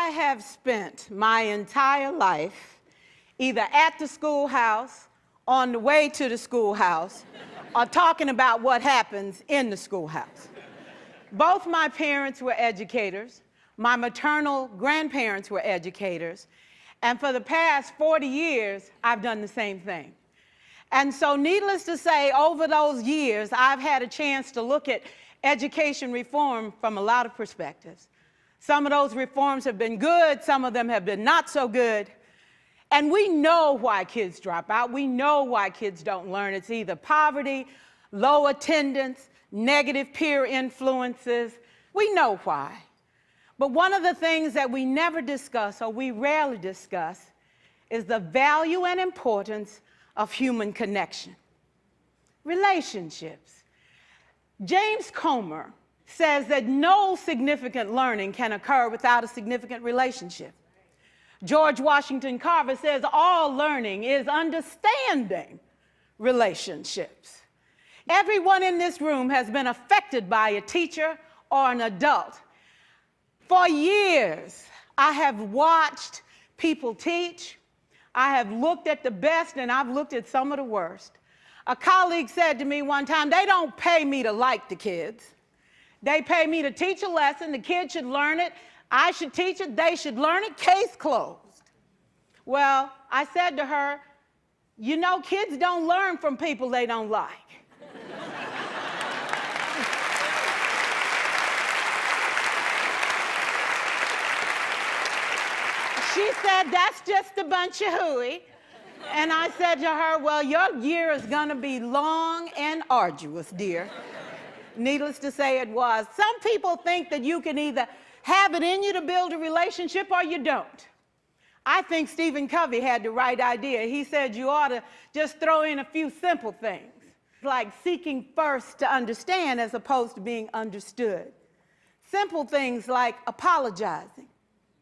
I have spent my entire life either at the schoolhouse, on the way to the schoolhouse, or talking about what happens in the schoolhouse. Both my parents were educators. My maternal grandparents were educators. And for the past 40 years, I've done the same thing. And so needless to say, over those years, I've had a chance to look at education reform from a lot of perspectives. Some of those reforms have been good, some of them have been not so good. And we know why kids drop out. We know why kids don't learn. It's either poverty, low attendance, negative peer influences. We know why. But one of the things that we never discuss, or we rarely discuss, is the value and importance of human connection. Relationships. James Comer says that no significant learning can occur without a significant relationship. George Washington Carver says all learning is understanding relationships. Everyone in this room has been affected by a teacher or an adult. For years, I have watched people teach. I have looked at the best and I've looked at some of the worst. A colleague said to me one time, they don't pay me to like the kids. They pay me to teach a lesson. The kids should learn it. I should teach it. They should learn it. Case closed. Well, I said to her, you know, kids don't learn from people they don't like. She said, that's just a bunch of hooey. And I said to her, well, your year is going to be long and arduous, dear. Needless to say, it was. Some people think that you can either have it in you to build a relationship or you don't. I think Stephen Covey had the right idea. He said you ought to just throw in a few simple things, like seeking first to understand as opposed to being understood. Simple things like apologizing.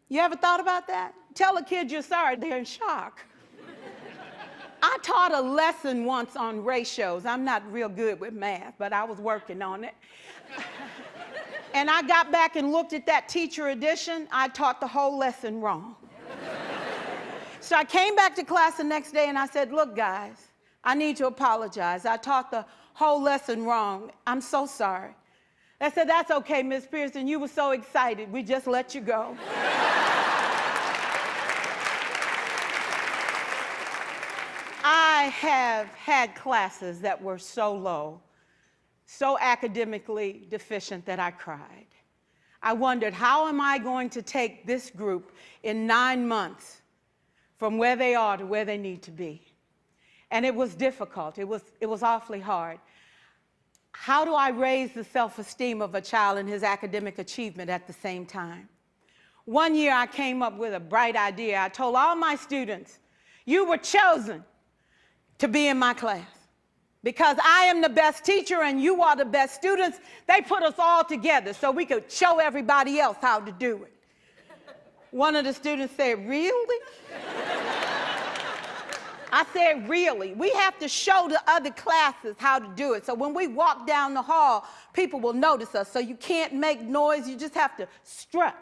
You ever thought about that? Tell a kid you're sorry, they're in shock. I taught a lesson once on ratios. I'm not real good with math, but I was working on it. And I got back and looked at that teacher edition. I taught the whole lesson wrong. So I came back to class the next day and I said, look, guys, I need to apologize. I taught the whole lesson wrong. I'm so sorry. They said, that's okay, Miss Pearson. You were so excited. We just let you go. I have had classes that were so low, so academically deficient that I cried. I wondered, how am I going to take this group in 9 months from where they are to where they need to be? And it was difficult. It was awfully hard. How do I raise the self-esteem of a child and his academic achievement at the same time? One year I came up with a bright idea. I told all my students, you were chosen to be in my class. Because I am the best teacher and you are the best students, they put us all together so we could show everybody else how to do it. One of the students said, really? I said, really? We have to show the other classes how to do it. So when we walk down the hall, people will notice us. So you can't make noise, you just have to strut.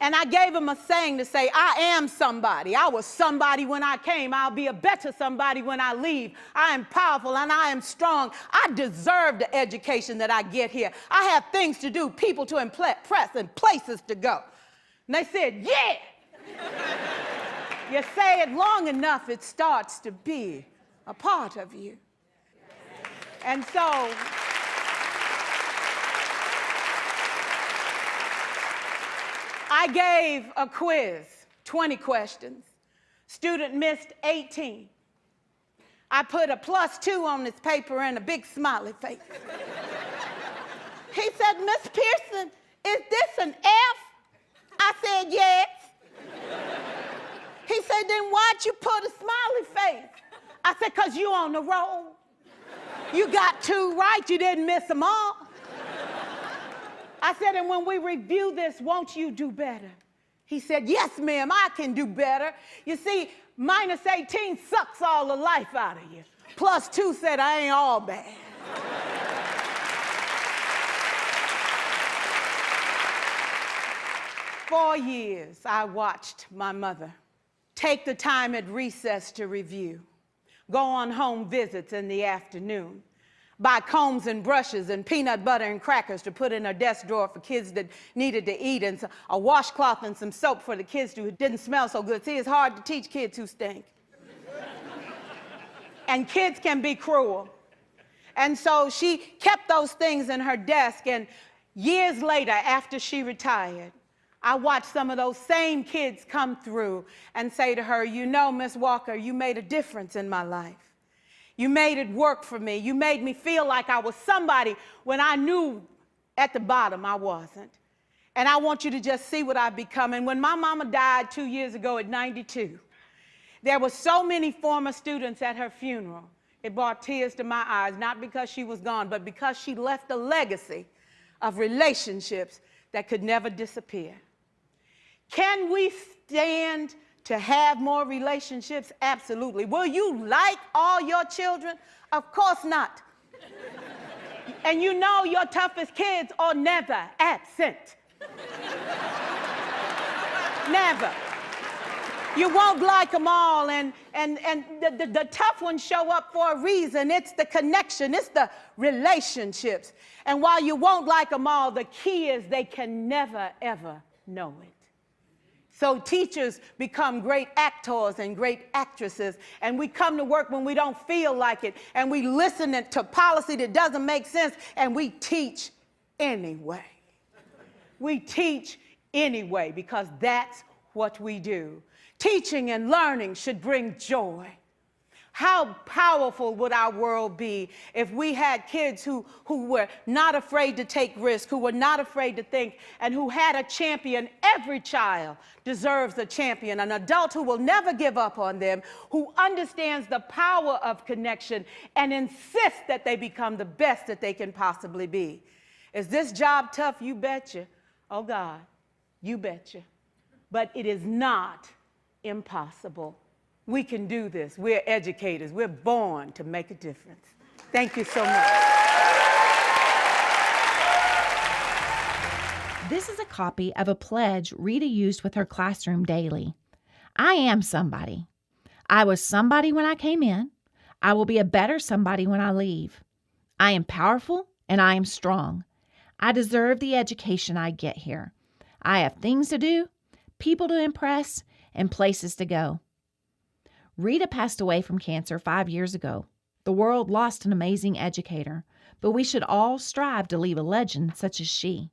And I gave him a saying to say, I am somebody. I was somebody when I came. I'll be a better somebody when I leave. I am powerful and I am strong. I deserve the education that I get here. I have things to do, people to impress, and places to go. And they said, yeah. You say it long enough, it starts to be a part of you. And so, I gave a quiz, 20 questions. Student missed 18. I put a +2 on his paper and a big smiley face. He said, Miss Pearson, is this an F? I said, yes. He said, then why'd you put a smiley face? I said, because you on the roll. You got 2 right, you didn't miss them all. I said, and when we review this, won't you do better? He said, yes, ma'am, I can do better. You see, -18 sucks all the life out of you. +2 said, I ain't all bad. 4 years, I watched my mother take the time at recess to review, go on home visits in the afternoon, buy combs and brushes and peanut butter and crackers to put in her desk drawer for kids that needed to eat, and a washcloth and some soap for the kids who didn't smell so good. See, it's hard to teach kids who stink. And kids can be cruel. And so she kept those things in her desk, and years later, after she retired, I watched some of those same kids come through and say to her, you know, Miss Walker, you made a difference in my life. You made it work for me. You made me feel like I was somebody when I knew at the bottom I wasn't. And I want you to just see what I've become. And when my mama died 2 years ago at 92, there were so many former students at her funeral. It brought tears to my eyes, not because she was gone, but because she left a legacy of relationships that could never disappear. Can we stand to have more relationships? Absolutely. Will you like all your children? Of course not. And you know your toughest kids are never absent. Never. You won't like them all, and the tough ones show up for a reason. It's the connection, it's the relationships. And while you won't like them all, the key is they can never, ever know it. So teachers become great actors and great actresses, and we come to work when we don't feel like it, and we listen to policy that doesn't make sense, and we teach anyway. We teach anyway because that's what we do. Teaching and learning should bring joy. How powerful would our world be if we had kids who were not afraid to take risks, who were not afraid to think, and who had a champion? Every child deserves a champion, an adult who will never give up on them, who understands the power of connection and insists that they become the best that they can possibly be. Is this job tough? You betcha. Oh God, you betcha. But it is not impossible. We can do this. We're educators. We're born to make a difference. Thank you so much. This is a copy of a pledge Rita used with her classroom daily. I am somebody. I was somebody when I came in. I will be a better somebody when I leave. I am powerful and I am strong. I deserve the education I get here. I have things to do, people to impress, and places to go. Rita passed away from cancer 5 years ago. The world lost an amazing educator, but we should all strive to leave a legend such as she.